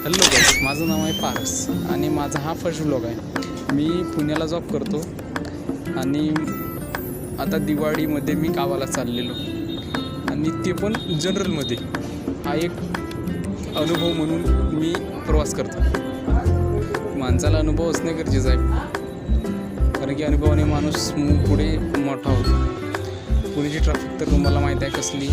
Hello गाईस, माझं नाव आहे पारस आणि माझा हा फर्स्ट व्लॉग आहे. मी पुण्याला जॉब करतो आणि आता दिवाळीमध्ये मी गावाला चाललेलो आणि ते पण जनरलमध्ये. हा एक अनुभव म्हणून मी प्रवास करतो. माणसाला अनुभव असणे गरजेचं आहे, कारण की अनुभवाने माणूस पुढे मोठा होतो. पुण्याची ट्रॅफिक तर तुम्हाला माहीत आहे कसली.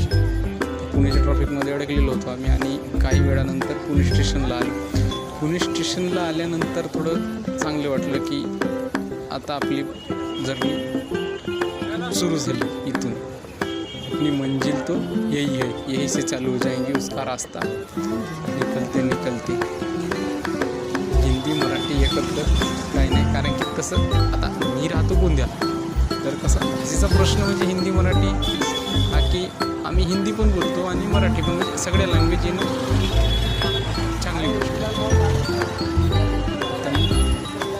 पुण्याच्या ट्रॅफिकमध्ये अडकलेलो होतो आम्ही आणि काही वेळानंतर पुणे स्टेशनला आलो. पुणे स्टेशनला आल्यानंतर थोडं चांगलं वाटलं की आता आपली जर्नी सुरू झाली. इथून अपनी मंजिल तो यही है, यही से चालू हो जाएंगे उसका रास्ता. निकलते निकलते हिंदी मराठी एकत्र काही नाही, कारण की कसं आता मी राहतो गोंदियाला, तर कसं भाषेचा प्रश्न म्हणजे हिंदी मराठी हा की आम्ही हिंदी पण बोलतो आणि मराठी पण, म्हणजे सगळ्या लँग्वेज येणं चांगली गोष्ट. आता मी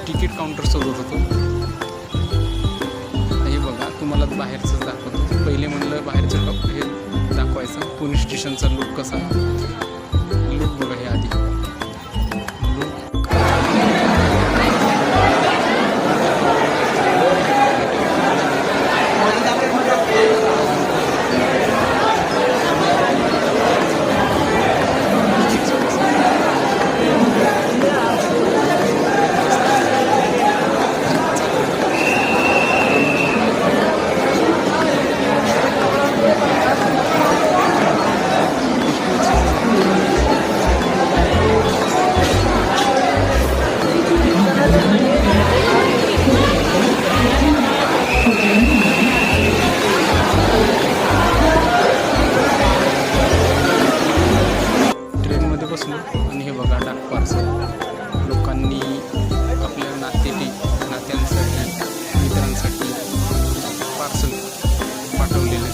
तिकीट काउंटर शोधत होतो. हे बघा, तुम्हाला बाहेरचंच दाखवतो. पहिले म्हणलं बाहेरचं हे दाखवायचं पुणे स्टेशनचा लुक कसा. लुक बघा हे आधी. ट्रेनमध्ये बसलो आणि हे बघा डाक पार्सल. लोकांनी आपल्या नात्यांसाठी मित्रांसाठी पार्सल पाठवलेले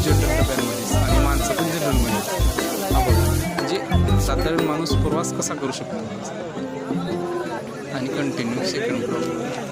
जनरल डब्यांमध्ये आणि माणसं पण जनरलमध्ये. हा बघा, म्हणजे साधारण माणूस प्रवास कसा करू शकतो. आणि कंटिन्यू सेकंड